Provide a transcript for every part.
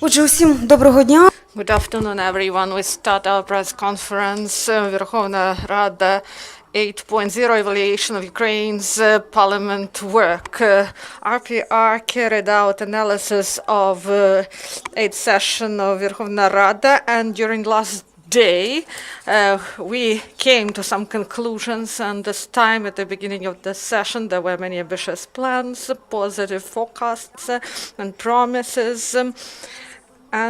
Отже, усім доброго дня. Good afternoon, everyone. We start our press conference, Verkhovna Rada 8.0 evaluation of Ukraine's parliament work. RPR carried out analysis of 8th session of Verkhovna Rada, and during last day we came to some conclusions, and this time at the beginning of the session there were many ambitious plans, positive forecasts and promises,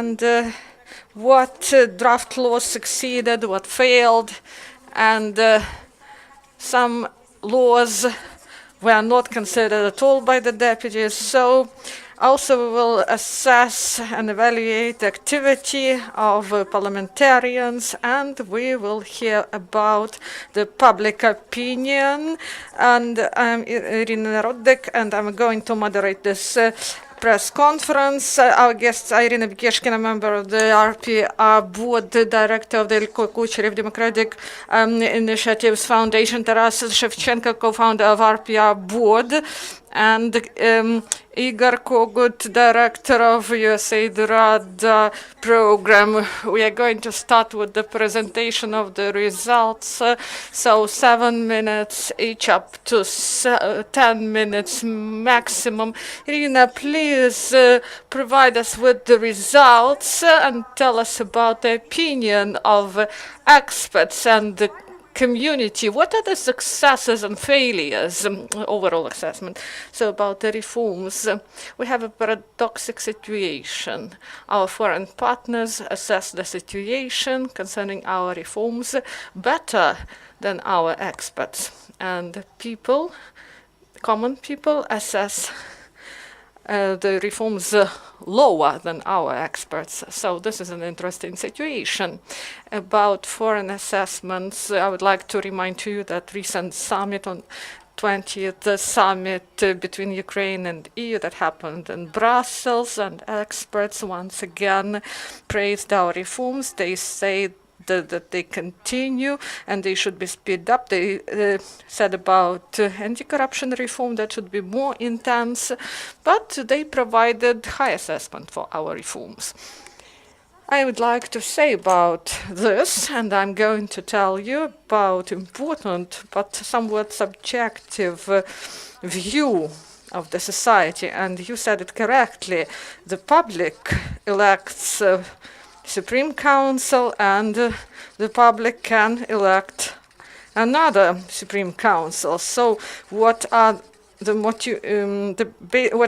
and what draft laws succeeded, what failed, and some laws were not considered at all by the deputies. So also we will assess and evaluate the activity of parliamentarians, and we will hear about the public opinion. And I'm Iryna, and I'm going to moderate this press conference. Our guests are Iryna Bekeshkina, member of the RPR board, director of the Ilko Kucheriv Democratic Initiatives Foundation, Taras Shevchenko, co-founder of RPR board, and Ihor, Kogut, director of USAID Rada program. We are going to start with the presentation of the results. So 7 minutes each, up to 10 minutes maximum. Iryna, please provide us with the results and tell us about the opinion of experts and the community. What are the successes and failures, overall assessment? So about the reforms, we have a paradoxical situation. Our foreign partners assess the situation concerning our reforms better than our experts, and people, common people, assess the reforms lower than our experts. So this is an interesting situation. About foreign assessments, I would like to remind you that recent summit on 20th summit between Ukraine and EU that happened in Brussels, and experts once again praised our reforms. They say that they continue and they should be speeded up. They said about anti-corruption reform that should be more intense, but they provided high assessment for our reforms. I would like to say about this, and I'm going to tell you about important but somewhat subjective view of the society, and you said it correctly. The public elects Supreme Council, and the public can elect another Supreme Council. So what are what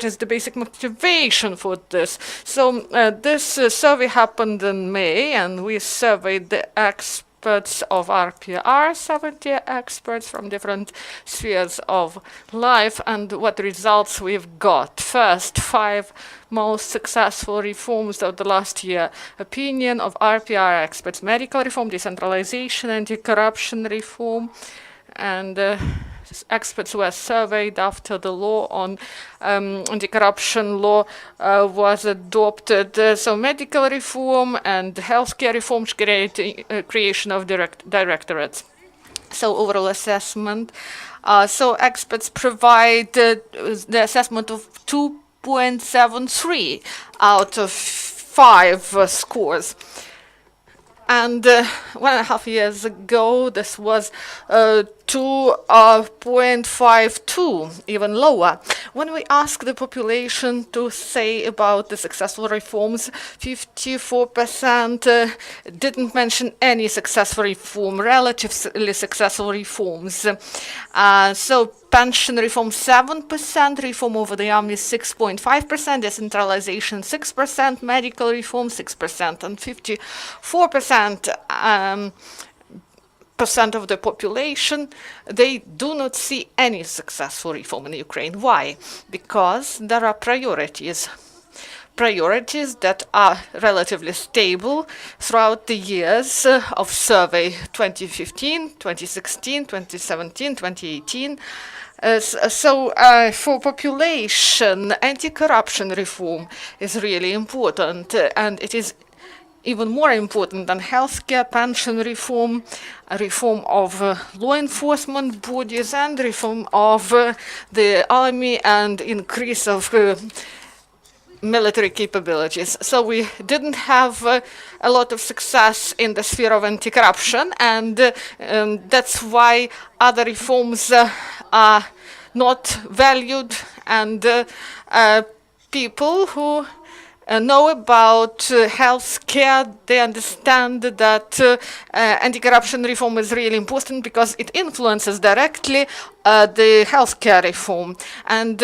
is the basic motivation for this? So this survey happened in May, and we surveyed the experts of RPR, 70 experts from different spheres of life, and what results we've got. First, 5 most successful reforms of the last year. Opinion of RPR experts: medical reform, decentralization, anti-corruption reform, and experts were surveyed after the law on anti-corruption law was adopted. So medical reform and healthcare reform, creation of directorates. So overall assessment. So experts provide the assessment of 2.73 out of 5 scores. And 1.5 years ago, this was 2.52, even lower. When we ask the population to say about the successful reforms, 54% didn't mention any successful reform, relatively successful reforms. So pension reform 7%, reform over the army 6.5%, decentralization 6%, medical reform 6%, and 54% of the population, they do not see any successful reform in Ukraine. Why? Because there are priorities that are relatively stable throughout the years of survey: 2015, 2016, 2017, 2018. So for population, anti-corruption reform is really important, and it is even more important than healthcare, pension reform, reform of law enforcement bodies, and reform of the army, and increase of military capabilities. So we didn't have a lot of success in the sphere of anti-corruption, and that's why other reforms are not valued, and people who know about health care, they understand that anti-corruption reform is really important because it influences directly the healthcare reform. And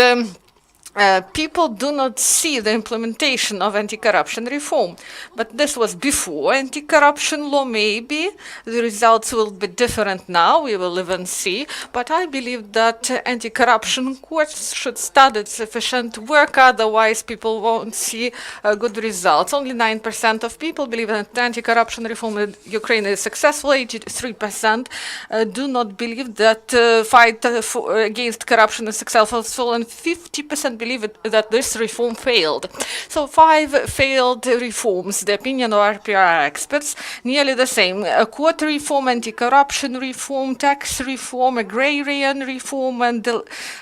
people do not see the implementation of anti-corruption reform. But this was before anti-corruption law, maybe. The results will be different now, we will even see. But I believe that anti-corruption courts should study sufficient work, otherwise people won't see good results. Only 9% of people believe that anti-corruption reform in Ukraine is successful. 83% do not believe that fight against corruption is successful, and 50% believe that this reform failed. So 5 failed reforms, the opinion of RPR experts, nearly the same. Court reform, anti-corruption reform, tax reform, agrarian reform, and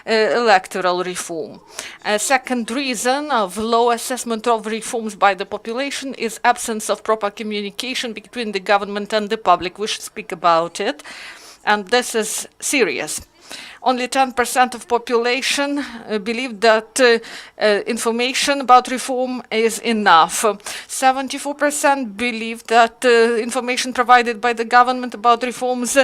electoral reform. A second reason of low assessment of reforms by the population is absence of proper communication between the government and the public. We should speak about it, and this is serious. Only 10% of population believe that information about reform is enough. 74% believe that information provided by the government about reforms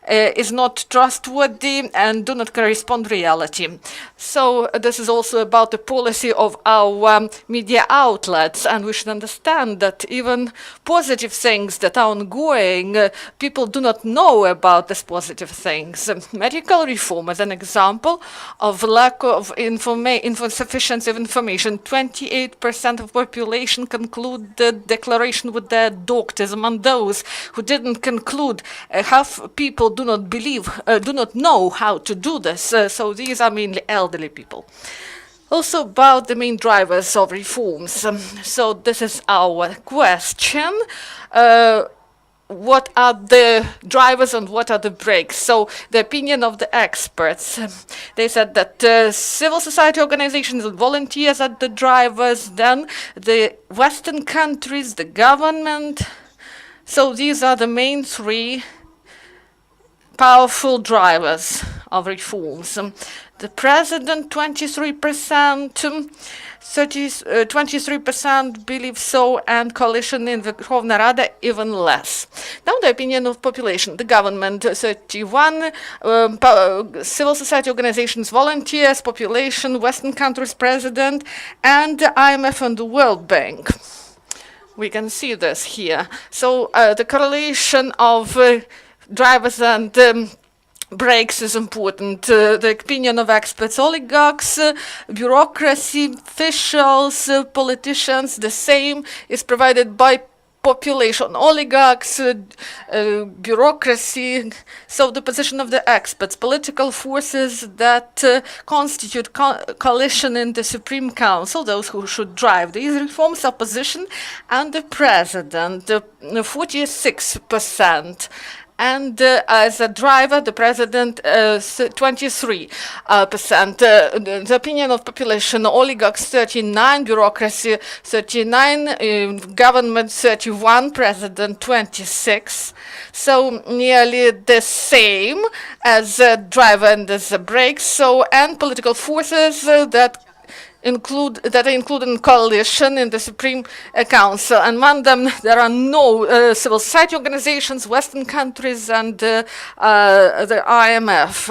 is not trustworthy and do not correspond to reality. So this is also about the policy of our media outlets, and we should understand that even positive things that are ongoing, people do not know about these positive things. Medical reform as an example of lack of insufficiency of information. 28% of population conclude the declaration with their doctors. Among those who didn't conclude, half people do not believe, do not know how to do this. So these are mainly elderly people. Also about the main drivers of reforms. So this is our question. What are the drivers and what are the brakes? So the opinion of the experts, they said that civil society organizations and volunteers are the drivers, then the Western countries, the government. So these are the main 3 powerful drivers of reforms. The president, 23%, 23% believe so, and coalition in the Verkhovna Rada even less. Now the opinion of population, the government, 31, civil society organizations, volunteers, population, Western countries, president, and the IMF and the World Bank. We can see this here. So the correlation of drivers and brakes is important. The opinion of experts, oligarchs, bureaucracy, officials, politicians, the same is provided by population, oligarchs, bureaucracy. So the position of the experts, political forces that constitute coalition in the Supreme Council, those who should drive these reforms, opposition, and the president, 46%. And as a driver, the president, 23%. The opinion of population, oligarchs, 39, bureaucracy, 39, government, 31, president, 26. So nearly the same as a driver and as a brake. So, and political forces that are included in coalition in the Supreme Council. And among them, there are no civil society organizations, Western countries, and the IMF.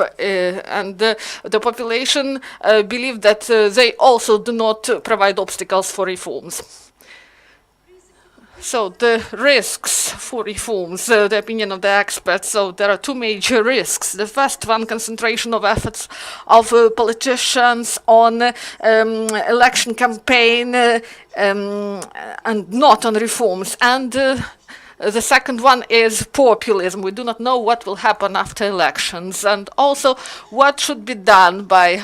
And the population believe that they also do not provide obstacles for reforms. So the risks for reforms, the opinion of the experts, so there are 2 major risks. The first one, concentration of efforts of politicians on election campaign and not on reforms. And the second one is populism. We do not know what will happen after elections, and also what should be done by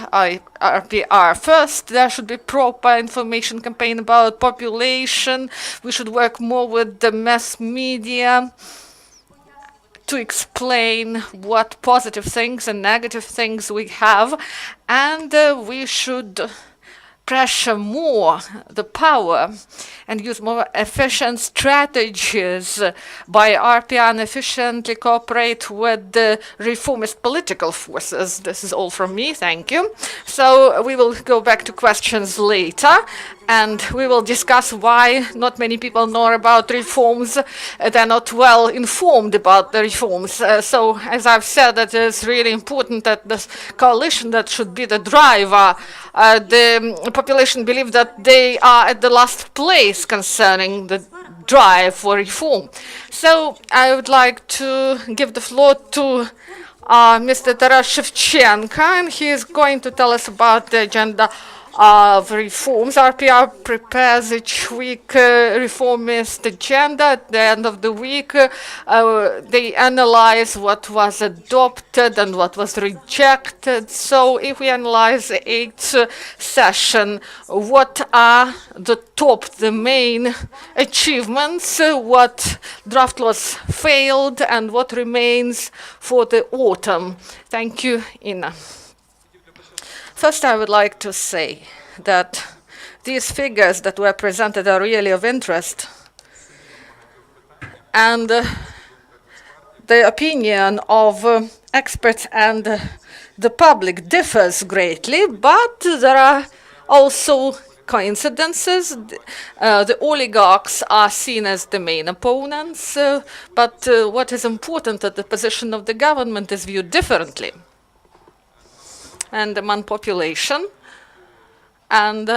RPR. First, there should be proper information campaign about population. We should work more with the mass media to explain what positive things and negative things we have, and we should pressure more the power and use more efficient strategies by RPR and efficiently cooperate with the reformist political forces. This is all from me, thank you. So we will go back to questions later, and we will discuss why not many people know about reforms. They're not well informed about the reforms. So as I've said, it is really important that this coalition that should be the driver, the population believe that they are at the last place concerning the drive for reform. So I would like to give the floor to Mr. Taras Shevchenko, and he is going to tell us about the agenda of reforms. RPR prepares each week reformist agenda. At the end of the week, they analyze what was adopted and what was rejected. So if we analyze the 8th session, what are the main achievements, what draft laws failed, and what remains for the autumn? Thank you, Ina. First, I would like to say that these figures that were presented are really of interest, and the opinion of experts and the public differs greatly, but there are also coincidences. The oligarchs are seen as the main opponents, but what is important that the position of the government is viewed differently. And among population, and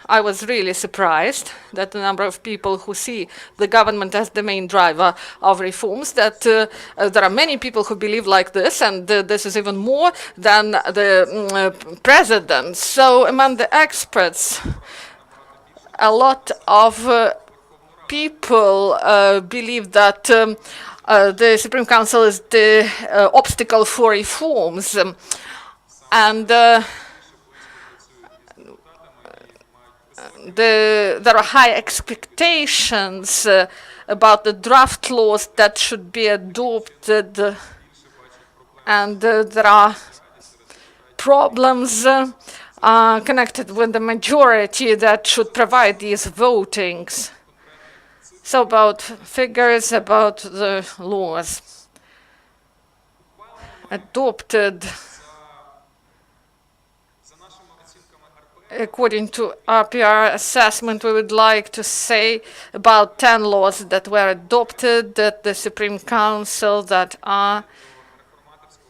I was really surprised that the number of people who see the government as the main driver of reforms, that there are many people who believe like this, and this is even more than the president. So among the experts, a lot of people believe that the Supreme Council is the obstacle for reforms. And there are high expectations about the draft laws that should be adopted, and there are problems connected with the majority that should provide these votings. So about figures, about the laws adopted. According to RPR assessment, we would like to say about 10 laws that were adopted at the Supreme Council that are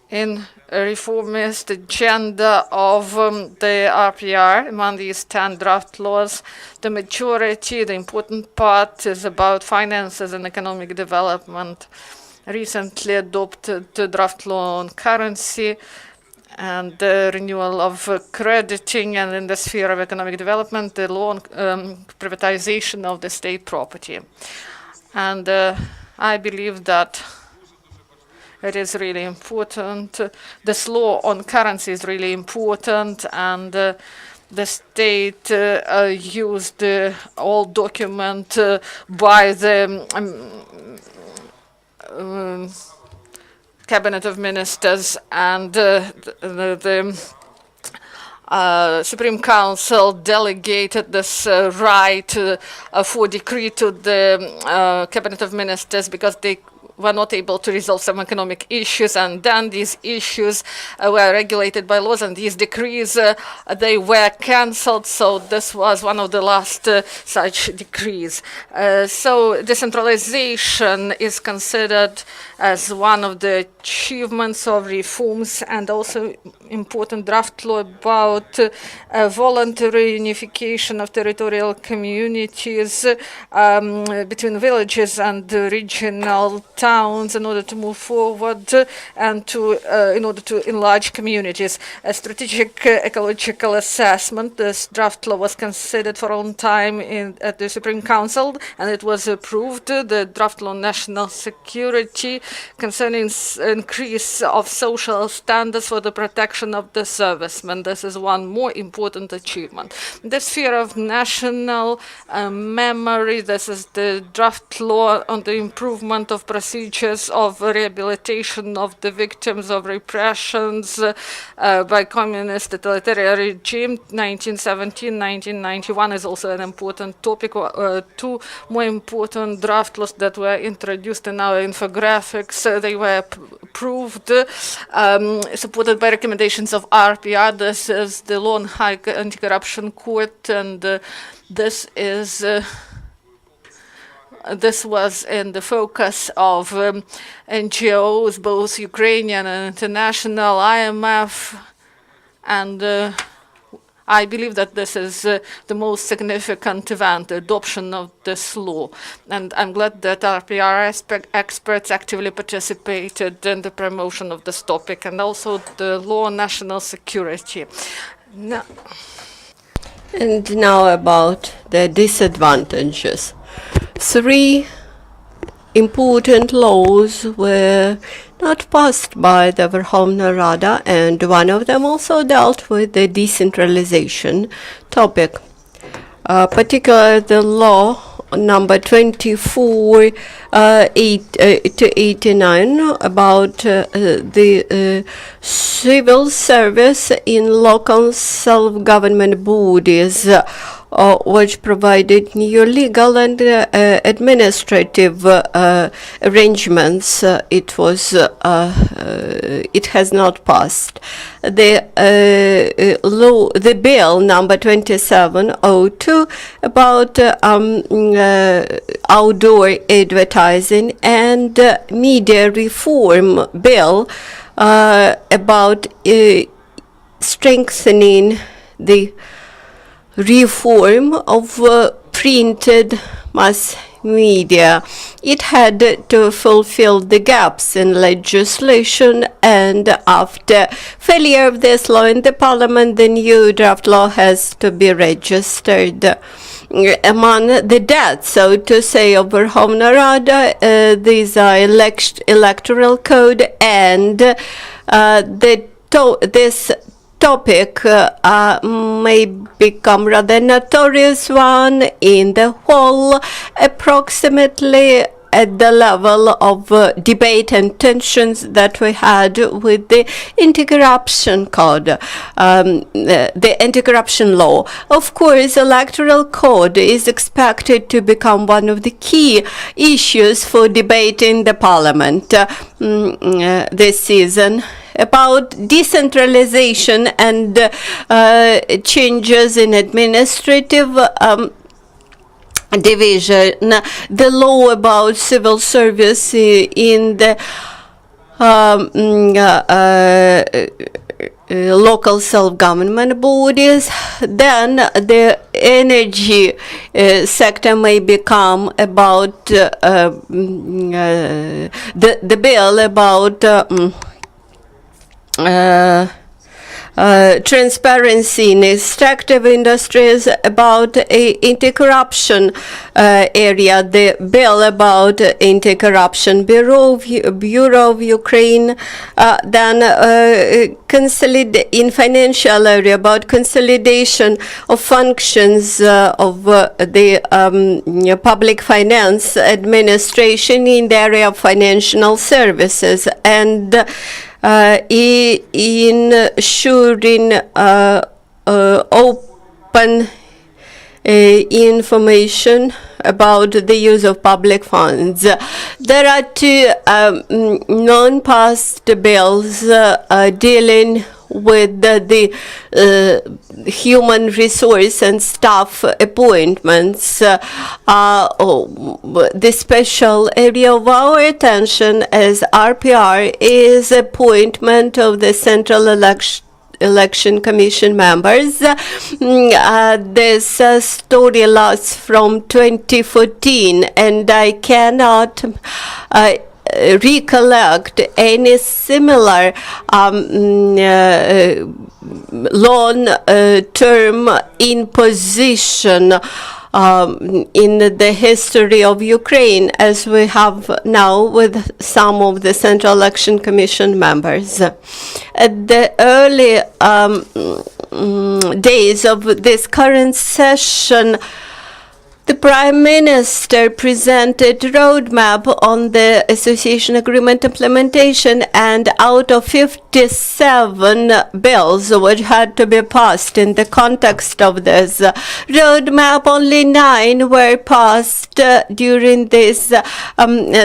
in a reformist agenda of the RPR. Among these 10 draft laws, the majority, the important part, is about finances and economic development. Recently adopted the draft law on currency and the renewal of crediting, and in the sphere of economic development, the law on privatization of the state property. And I believe that it is really important. This law on currency is really important, and the state used the old document by the Cabinet of Ministers, and the Supreme Council delegated this right for decree to the Cabinet of Ministers because they were not able to resolve some economic issues, and then these issues were regulated by laws, and these decrees, they were cancelled. So this was one of the last such decrees. So decentralization is considered as one of the achievements of reforms, and also important draft law about voluntary unification of territorial communities between villages and regional towns in order to move forward and to in order to enlarge communities. A strategic ecological assessment. This draft law was considered for a long time at the Supreme Council, and it was approved. The draft law on national security concerning increase of social standards for the protection of the servicemen. This is one more important achievement. The sphere of national memory. This is the draft law on the improvement of procedure procedures of rehabilitation of the victims of repressions by communist totalitarian regime, 1917-1991 is also an important topic. Two more important draft laws that were introduced in our infographics, they were approved, supported by recommendations of RPR. This is the Law on High Anti-Corruption Court, and this was in the focus of NGOs, both Ukrainian and international, IMF, and I believe that this is the most significant event, the adoption of this law. And I'm glad that RPR experts actively participated in the promotion of this topic, and also the law on national security. And now about the disadvantages. Three important laws were not passed by the Verkhovna Rada, and one of them also dealt with the decentralization topic. Particularly the law number 24/89 about the civil service in local self-government bodies, which provided new legal and administrative arrangements. It has not passed. The bill number 2702 about outdoor advertising, and media reform bill about strengthening the reform of printed mass media. It had to fulfill the gaps in legislation, and after failure of this law in the parliament, the new draft law has to be registered. Among the deaths, so to say, of Verkhovna Rada, these are electoral code, and this topic may become rather notorious one in the whole, approximately at the level of debate and tensions that we had with the anti-corruption code, the anti-corruption law. Of course, electoral code is expected to become one of the key issues for debate in the parliament this season. About decentralization and changes in administrative division, the law about civil service in the local self-government bodies, then the energy sector may become about the bill about transparency in extractive industries, about anti-corruption area, the bill about anti-corruption bureau of Ukraine, then in financial area about consolidation of functions of the public finance administration in the area of financial services, and in ensuring open information about the use of public funds. There are two non-passed bills dealing with the human resource and staff appointments. The special area of our attention as RPR is appointment of the Central Election Commission members. This story lasts from 2014, and I cannot recollect any similar long-term imposition in the history of Ukraine as we have now with some of the Central Election Commission members. At the early days of this current session, The Prime Minister presented roadmap on the association agreement implementation, and out of 57 bills which had to be passed in the context of this roadmap, only 9 were passed during this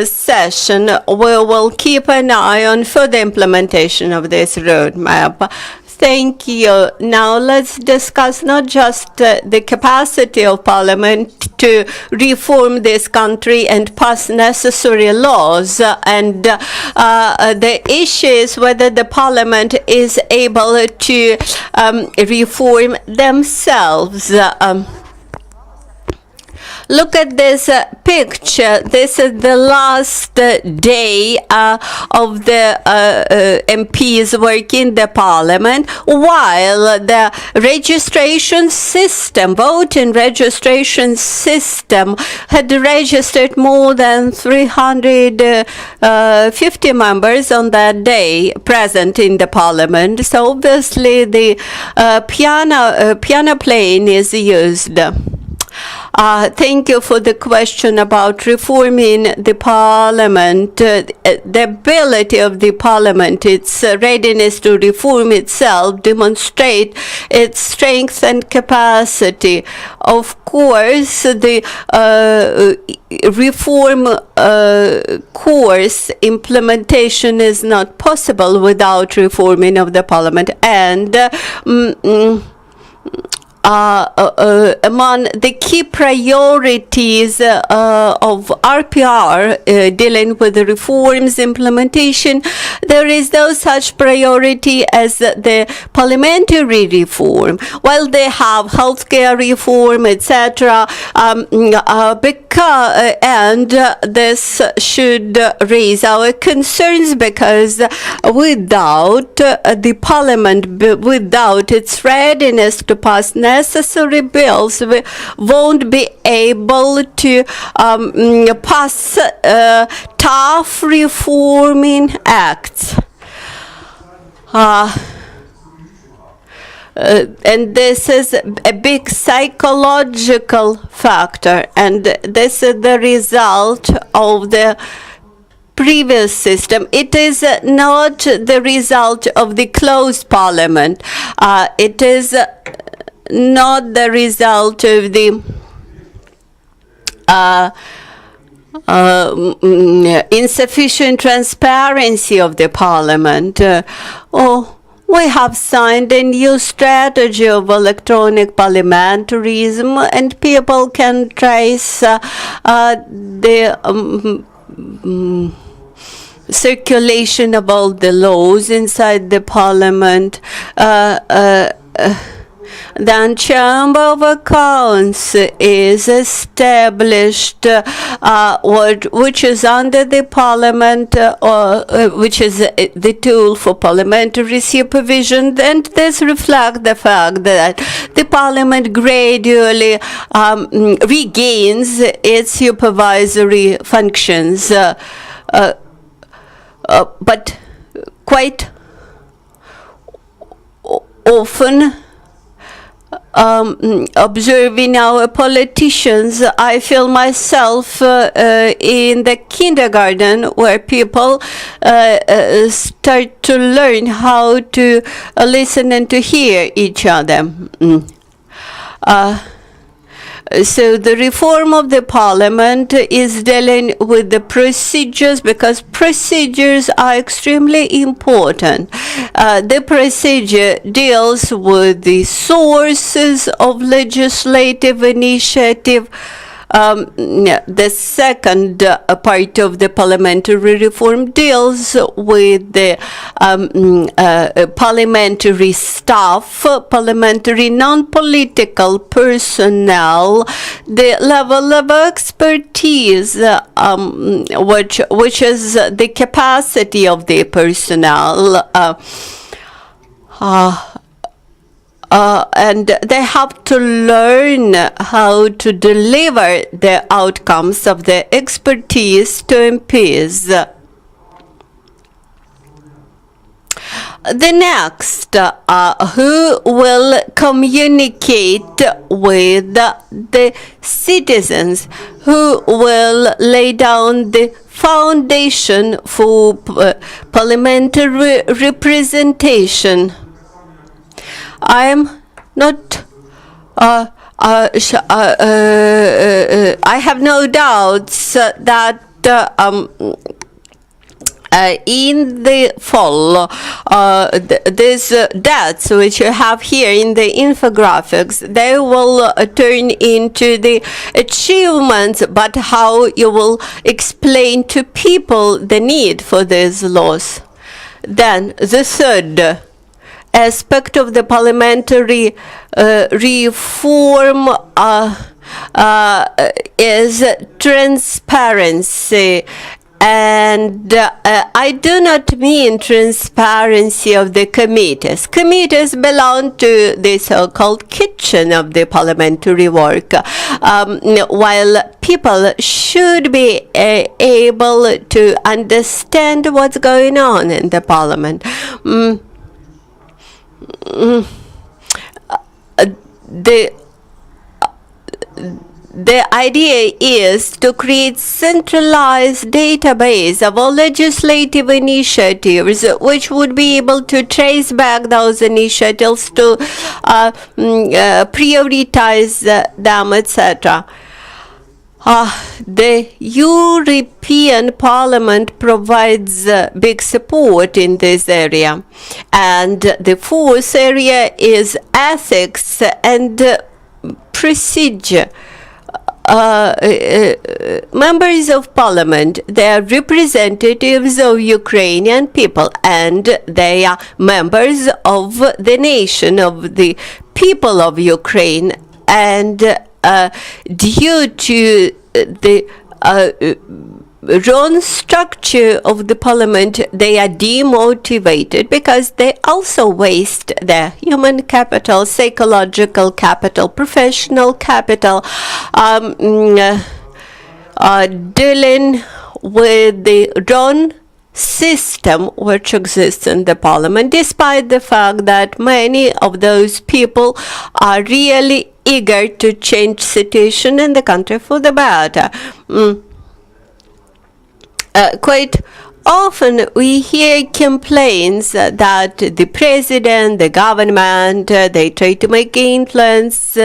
session. We will keep an eye on further implementation of this roadmap. Thank you. Now let's discuss not just the capacity of Parliament to reform this country and pass necessary laws, and the issue is whether the Parliament is able to reform themselves. Look at this picture. This is the last day of the MPs working in the Parliament, while the registration system, voting registration system, had registered more than 350 members on that day present in the Parliament. So obviously the piano playing is used. Thank you for the question about reforming the Parliament. The ability of the Parliament, its readiness to reform itself, demonstrate its strength and capacity. Of course, the reform course implementation is not possible without reforming of the Parliament, and among the key priorities of RPR dealing with the reforms implementation, there is no such priority as the parliamentary reform. While they have healthcare reform, etc., and this should raise our concerns, because without the Parliament, without its readiness to pass necessary bills, we won't be able to pass tough reforming acts. And this is a big psychological factor, and this is the result of the previous system. It is not the result of the closed Parliament. It is not the result of the insufficient transparency of the Parliament. We have signed a new strategy of electronic parliamentarism, and people can trace the circulation of all the laws inside the Parliament. Then Chamber of Accounts is established, which is under the Parliament, which is the tool for parliamentary supervision, and this reflects the fact that the Parliament gradually regains its supervisory functions, but quite often, observing our politicians, I feel myself in the kindergarten, where people start to learn how to listen and to hear each other. So the reform of the Parliament is dealing with the procedures, because procedures are extremely important. The procedure deals with the sources of legislative initiative. The second part of the parliamentary reform deals with the parliamentary staff, parliamentary non-political personnel, the level of expertise, which is the capacity of the personnel. And they have to learn how to deliver the outcomes of their expertise to MPs. The next, who will communicate with the citizens, who will lay down the foundation for parliamentary representation. I am not I have no doubts that in the fall, these dates which you have here in the infographics, they will turn into the achievements, but how you will explain to people the need for these laws. Then the third aspect of the parliamentary reform is transparency. And I do not mean transparency of the committees. Committees belong to the so-called kitchen of the parliamentary work, while people should be able to understand what's going on in the parliament. The idea is to create centralized database of all legislative initiatives, which would be able to trace back those initiatives to prioritize them, etc. The European Parliament provides big support in this area. And the fourth area is ethics and procedure. Members of parliament, they are representatives of Ukrainian people, and they are members of the nation, of the people of Ukraine. And due to the wrong structure of the parliament, they are demotivated because they also waste their human capital, psychological capital, professional capital, dealing with the wrong system which exists in the parliament, despite the fact that many of those people are really eager to change situation in the country for the better. Quite often we hear complaints that the president, the government, they try to make influence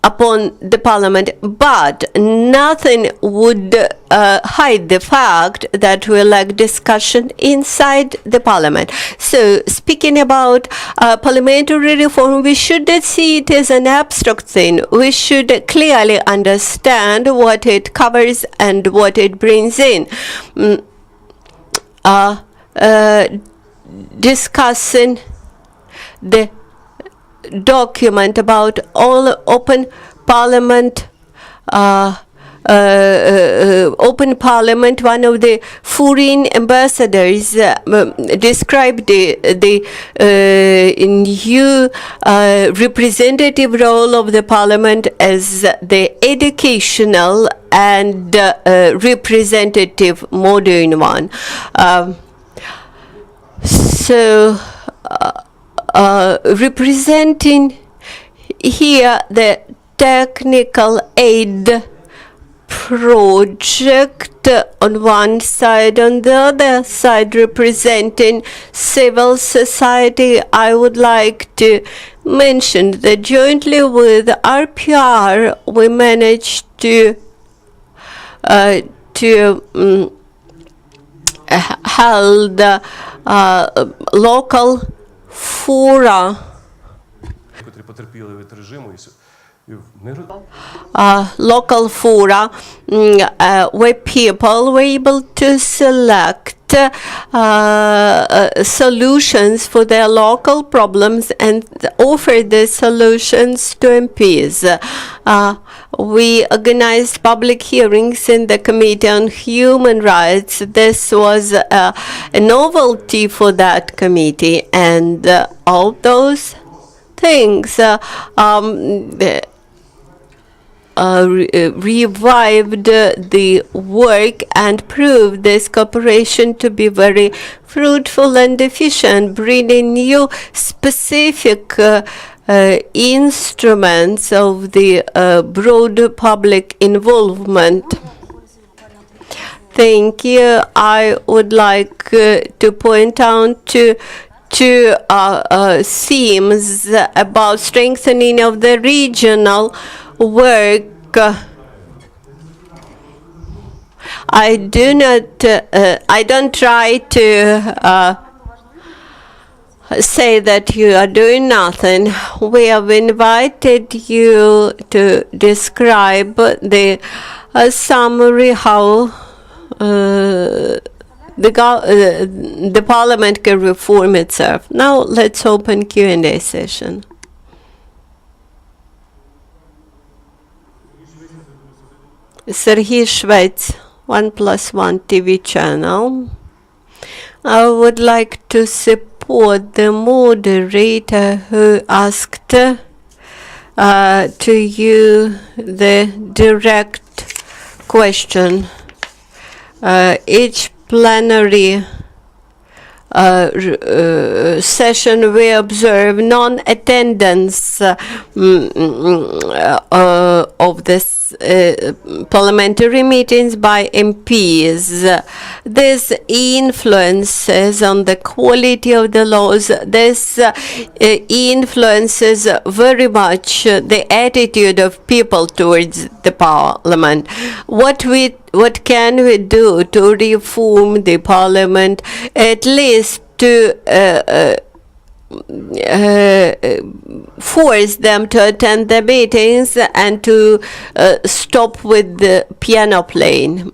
upon the parliament, but nothing would hide the fact that we lack discussion inside the parliament. So, speaking about parliamentary reform, we should not see it as an abstract thing. We should clearly understand what it covers and what it brings in. Discussing the document about all open parliament, one of the foreign ambassadors described the new representative role of the parliament as the educational and representative modern one. Representing here the technical aid project on one side, on the other side representing civil society, I would like to mention that jointly with RPR we managed to held local fora, local fora where people were able to select solutions for their local problems and offer the solutions to MPs. We organized public hearings in the Committee on Human Rights. This was a novelty for that committee, and all those things revived the work and proved this cooperation to be very fruitful and efficient, bringing new specific instruments of the broad public involvement. Thank you. I would like to point out two themes about strengthening of the regional work. I don't try to say that you are doing nothing. We have invited you to describe the summary how the Parliament can reform itself. Now let's open Q&A session. Serhiy Shvets, 1+1 TV channel. I would like to support the moderator who asked to you the direct question. Each plenary session we observe non-attendance of this parliamentary meetings by MPs. This influences on the quality of the laws. This influences very much the attitude of people towards the parliament. What can we do to reform the parliament, at least to force them to attend the meetings and to stop with the piano playing?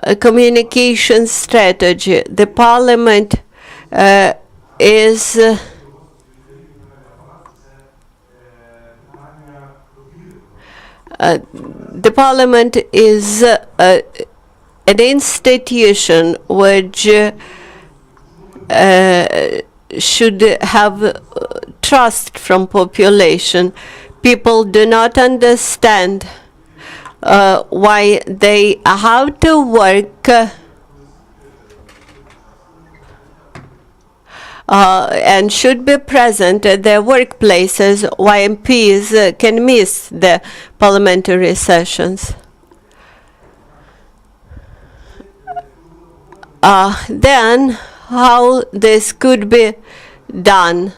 A communication strategy. The parliament is an institution which should have trust from population. People do not understand why they have to work and should be present at their workplaces, why MPs can miss the parliamentary sessions. Then how this could be done?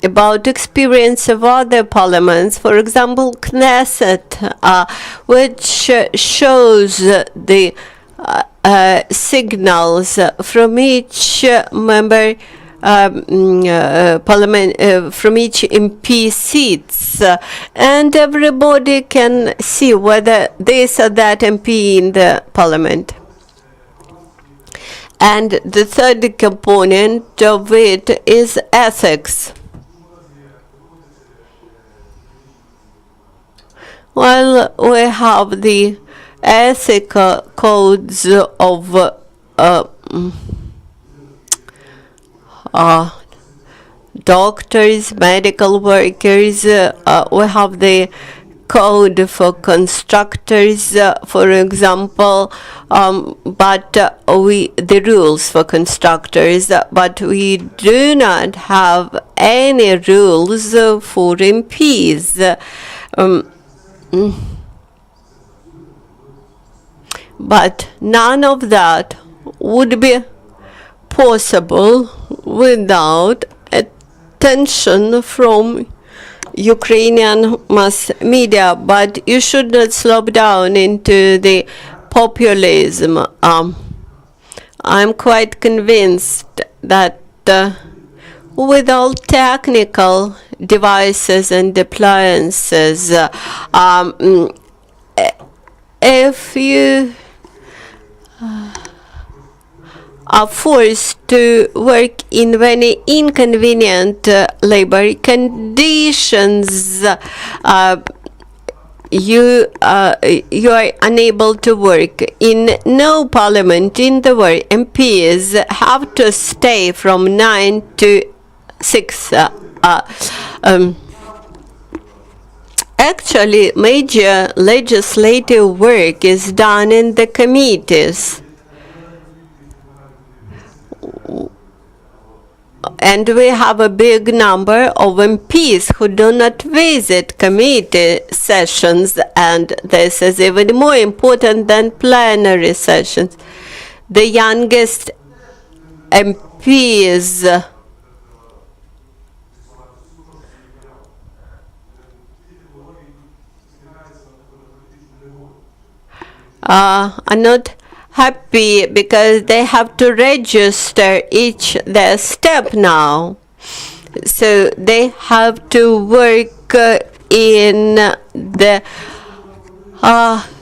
About experience of other parliaments, for example, Knesset, which shows the signals from each member parliament, from each MP seats, and everybody can see whether this or that MP in the parliament. And the third component of it is ethics. Well, we have the ethical codes of doctors, medical workers. We have the code for constructors, for example, but the rules for constructors, but we do not have any rules for MPs. But none of that would be possible without attention from Ukrainian mass media. But you should not slow down into the populism. I'm quite convinced that with all technical devices and appliances, if you are forced to work in very inconvenient labor conditions, you are unable to work. In no parliament in the world, MPs have to stay from 9 to 6. Actually, major legislative work is done in the committees. And we have a big number of MPs who do not visit committee sessions, and this is even more important than plenary sessions. The youngest MPs are not happy because they have to register each their step now. So they have to work in the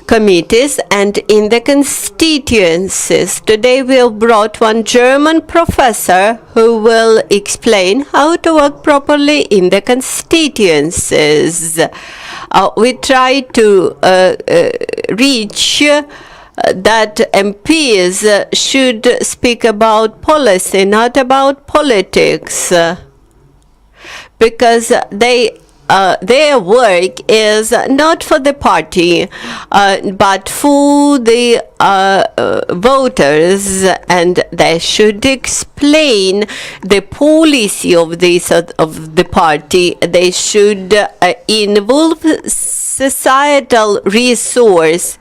committees and in the constituencies. Today we have brought one German professor who will explain how to work properly in the constituencies. We try to reach that MPs should speak about policy, not about politics, because their work is not for the party, but for the voters, and they should explain the policy of the party. They should involve societal resource.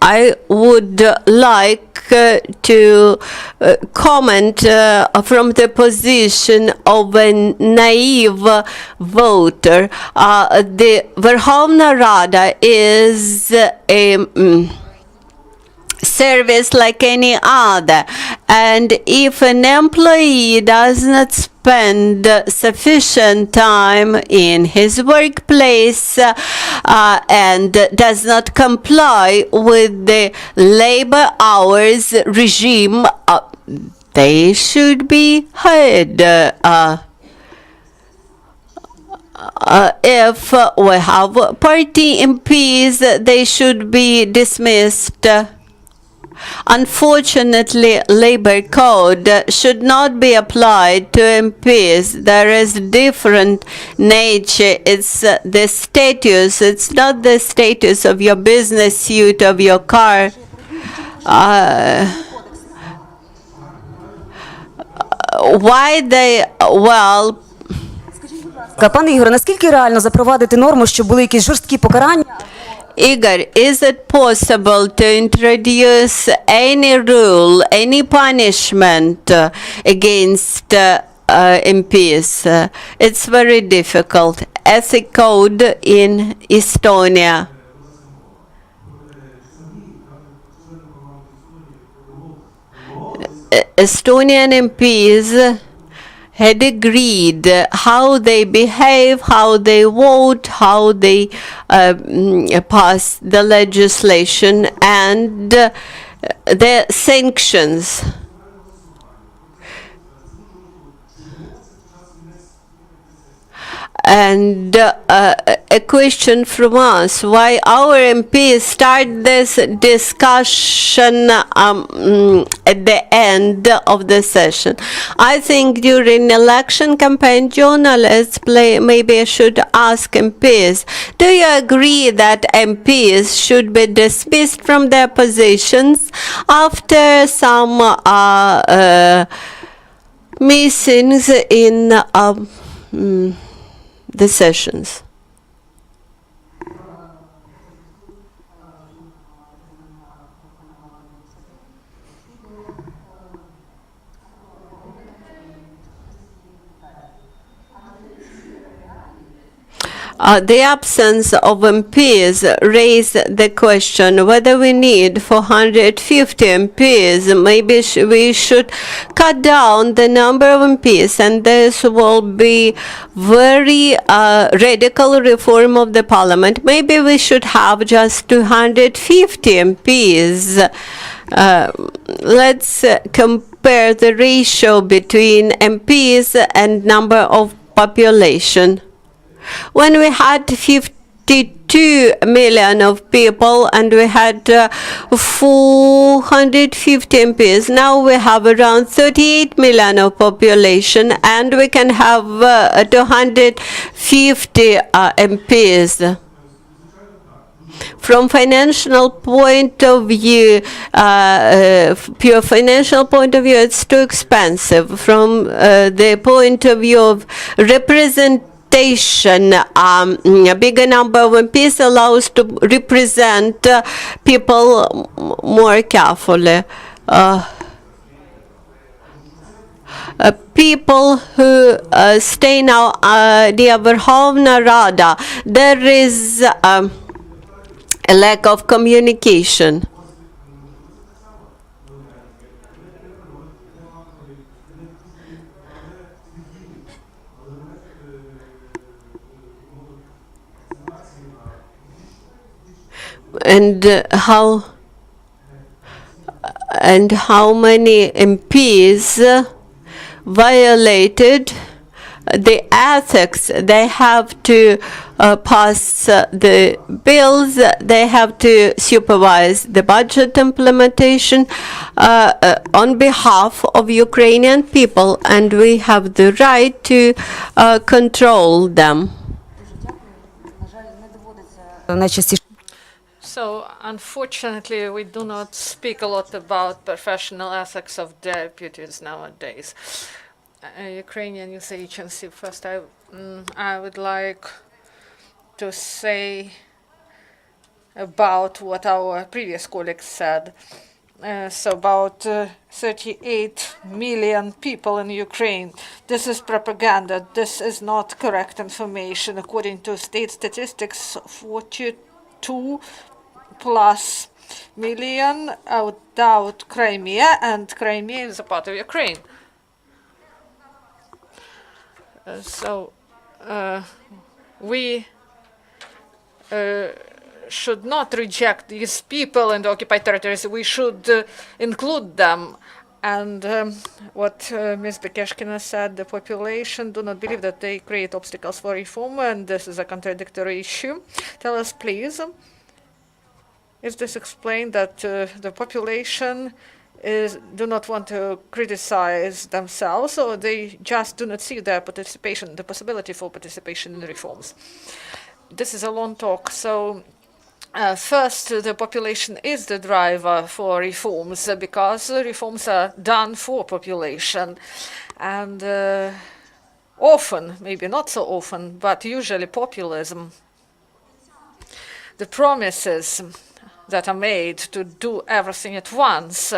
I would like to comment from the position of a naive voter. The Verkhovna Rada is a service like any other, and if an employee does not spend sufficient time in his workplace and does not comply with the labor hours regime, they should be hired. If we have party MPs, they should be dismissed. Unfortunately, labor code should not be applied to MPs. There is different nature. It's the status. It's not the status of your business suit, of your car. Why they, well, Пане Ігоре, наскільки реально запровадити норму, щоб були якісь жорсткі покарання? Igor, is it possible to introduce any rule, any punishment against MPs? It's very difficult. Ethic code in Estonia. Estonian MPs had agreed how they behave, how they vote, how they pass the legislation, and the sanctions. And a question from us, why our MPs start this discussion at the end of the session. I think during election campaign, journalists maybe should ask MPs, do you agree that MPs should be dismissed from their positions after some missings in the sessions? The absence of MPs raised the question whether we need 450 MPs. Maybe we should cut down the number of MPs, and this will be very radical reform of the parliament. Maybe we should have just 250 MPs. Let's compare the ratio between MPs and number of population. When we had 50 52 million of people, and we had 450 MPs. Now we have around 38 million of population, and we can have 250 MPs. From financial point of view, pure financial point of view, it's too expensive. From the point of view of representation, a bigger number of MPs allows to represent people more carefully. People who stay now near Verkhovna Rada, there is a lack of communication. And how many MPs violated the ethics. They have to pass the bills, they have to supervise the budget implementation on behalf of Ukrainian people, and we have the right to control them. Найчастіше So, unfortunately, we do not speak a lot about professional ethics of deputies nowadays. Ukrainian UCMC. First, I would like to say about what our previous colleague said. So about 38 million people in Ukraine. This is propaganda. This is not correct information. According to state statistics, 42 plus million without Crimea, and Crimea is a part of Ukraine. So we should not reject these people in the occupied territories. We should include them. And what Ms. Bekeshkina said, the population do not believe that they create obstacles for reform, and this is a contradictory issue. Tell us, please, is this explained that the population do not want to criticize themselves, or they just do not see their participation, the possibility for participation in reforms? This is a long talk. So first, the population is the driver for reforms, because reforms are done for population. And often, maybe not so often, but usually populism, the promises that are made to do everything at once.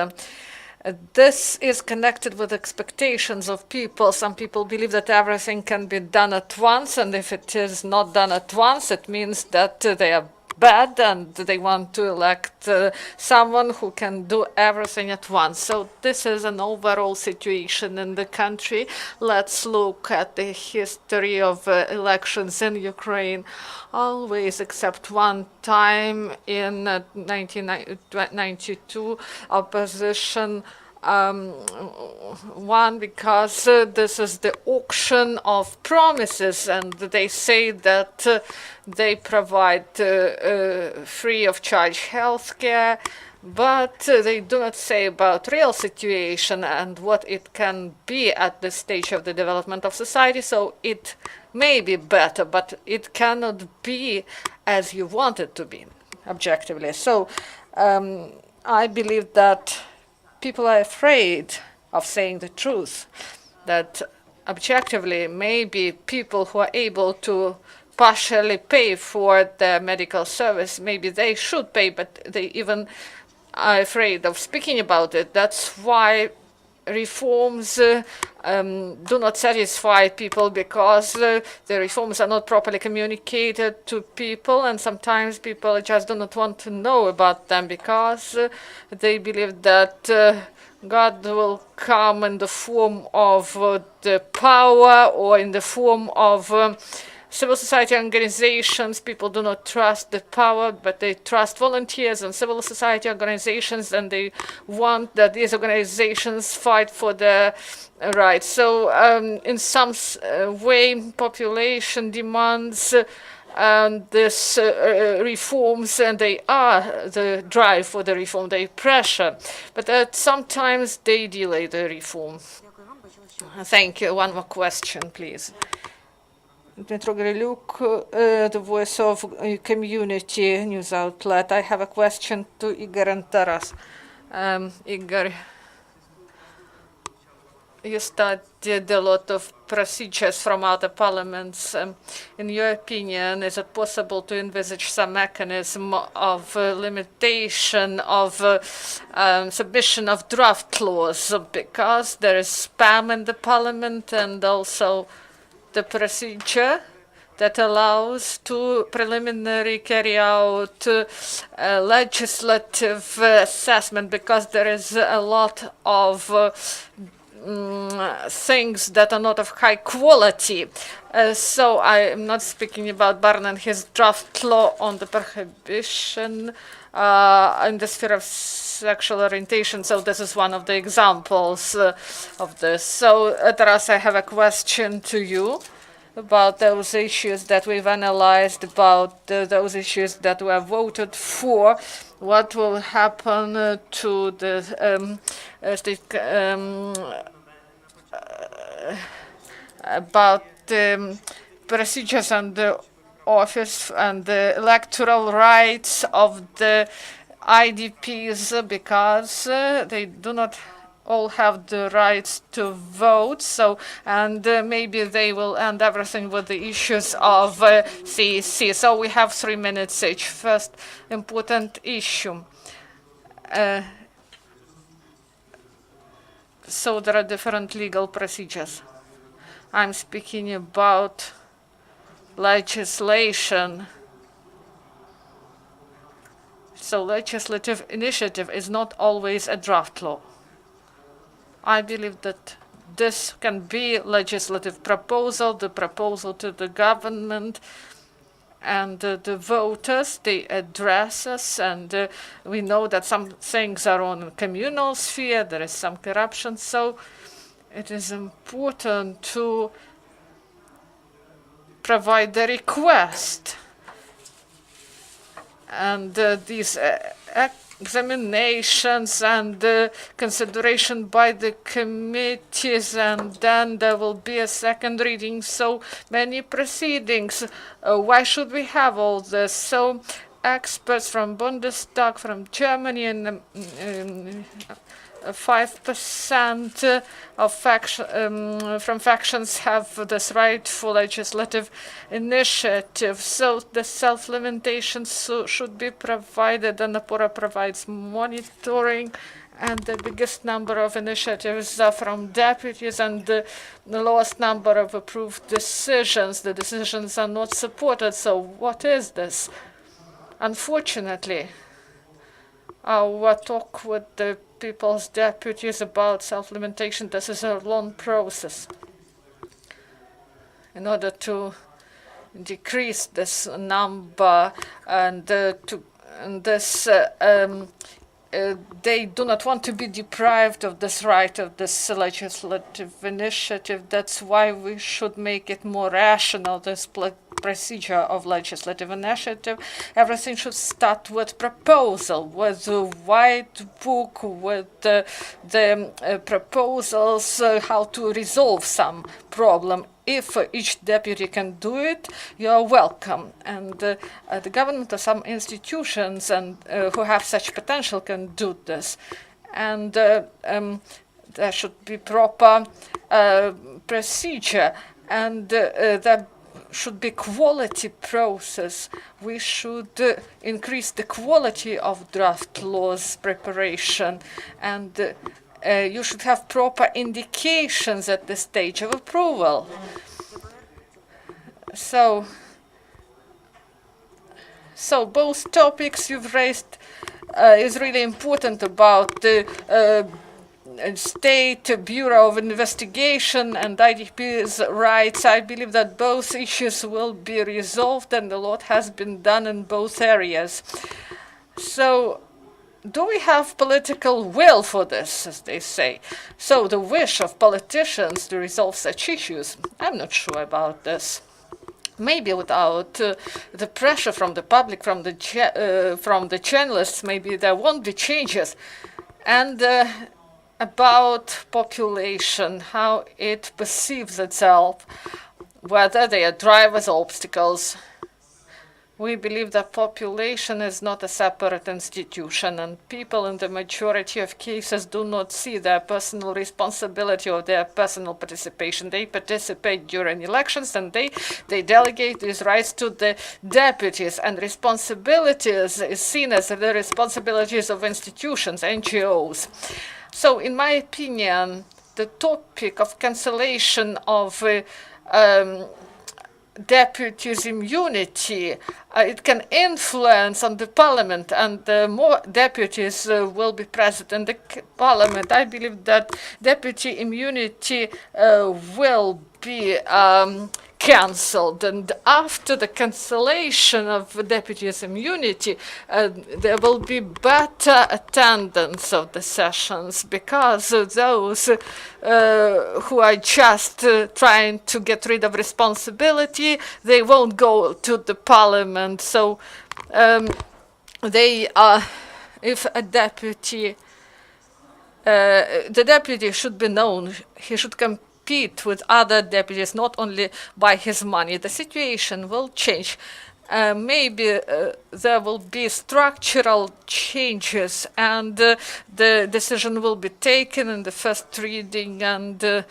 This is connected with expectations of people. Some people believe that everything can be done at once, and if it is not done at once, it means that they are bad and they want to elect someone who can do everything at once. So this is an overall situation in the country. Let's look at the history of elections in Ukraine. Always, except one time in 1992, opposition won, because this is the auction of promises, and they say that they provide free of charge health care, but they do not say about real situation and what it can be at this stage of the development of society. So it may be better, but it cannot be as you want it to be, objectively. So I believe that people are afraid of saying the truth, that objectively maybe people who are able to partially pay for the medical service, maybe they should pay, but they even are afraid of speaking about it. That's why reforms do not satisfy people, because the reforms are not properly communicated to people, and sometimes people just do not want to know about them, because they believe that God will come in the form of the power, or in the form of civil society organizations. People do not trust the power, but they trust volunteers and civil society organizations, and they want that these organizations fight for their rights. So in some way, population demands and this reforms, and they are the drive for the reform, they pressure, but sometimes they delay the reform. Thank you. One more question, please. Dmitro Gryluk, the Voice of Community news outlet. I have a question to Igor and Taras. Igor, you studied a lot of procedures from other parliaments. In your opinion, is it possible to envisage some mechanism of limitation of submission of draft laws, because there is spam in the parliament, and also the procedure that allows to preliminary carry out legislative assessment, because there is a lot of things that are not of high quality. So I am not speaking about Barn and his draft law on the prohibition in the sphere of sexual orientation. So this is one of the examples of this. So Taras, I have a question to you about those issues that we've analyzed, about those issues that were voted for. What will happen to the state about the procedures and the office and the electoral rights of the IDPs, because they do not all have the rights to vote. So, and maybe they will end everything with the issues of CEC. So we have 3 minutes each. First important issue. So there are different legal procedures. I'm speaking about legislation. So legislative initiative is not always a draft law. I believe that this can be legislative proposal, the proposal to the government, and the voters, they address us, and we know that some things are on a communal sphere, there is some corruption, so it is important to provide the request. And these examinations and consideration by the committees, and then there will be a second reading, so many proceedings. Why should we have all this? So experts from Bundestag, from Germany, and 5% of from factions have this right for legislative initiative. So the self-limitation should be provided, and the PORA provides monitoring, and the biggest number of initiatives are from deputies, and the lowest number of approved decisions. The decisions are not supported. So what is this? Unfortunately, our talk with the people's deputies about self-limitation, this is a long process. In order to decrease this number and they do not want to be deprived of this right of this legislative initiative. That's why we should make it more rational, this procedure of legislative initiative. Everything should start with proposal, with the white book, with the proposals, how to resolve some problem. If each deputy can do it, you're welcome. And the government or some institutions and who have such potential can do this. And there should be proper procedure, and there should be quality process. We should increase the quality of draft laws preparation, and you should have proper indications at the stage of approval. So both topics you've raised is really important about the State Bureau of Investigation and IDP's rights. I believe that both issues will be resolved, and a lot has been done in both areas. So do we have political will for this, as they say? So the wish of politicians to resolve such issues, I'm not sure about this. maybe without the pressure from the public, from the journalists, maybe there won't be changes. And about population, how it perceives itself, whether they are drivers or obstacles. We believe that population is not a separate institution, and people in the majority of cases do not see their personal responsibility or their personal participation. They participate during elections, and they delegate these rights to the deputies, and responsibilities is seen as the responsibilities of institutions, NGOs. So in my opinion, the topic of cancellation of deputies' immunity, it can influence on the parliament, and more deputies will be present in the parliament. I believe that deputy immunity will be cancelled, and after the cancellation of deputies' immunity, there will be better attendance of the sessions, because those who are just trying to get rid of responsibility, they won't go to the parliament. So they are, if a deputy, the deputy should be known, he should compete with other deputies, not only by his money. The situation will change. Maybe there will be structural changes, and the decision will be taken in the first reading, and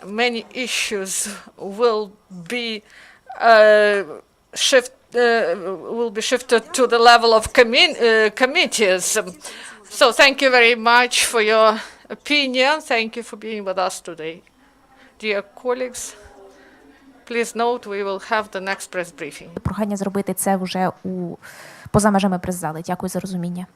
many issues will be shifted to the level of committees. So thank you very much for your opinion. Thank you for being with us today. Dear colleagues, please note we will have the next press briefing. Прохання зробити це вже поза межами прес-зали. Дякую за розуміння.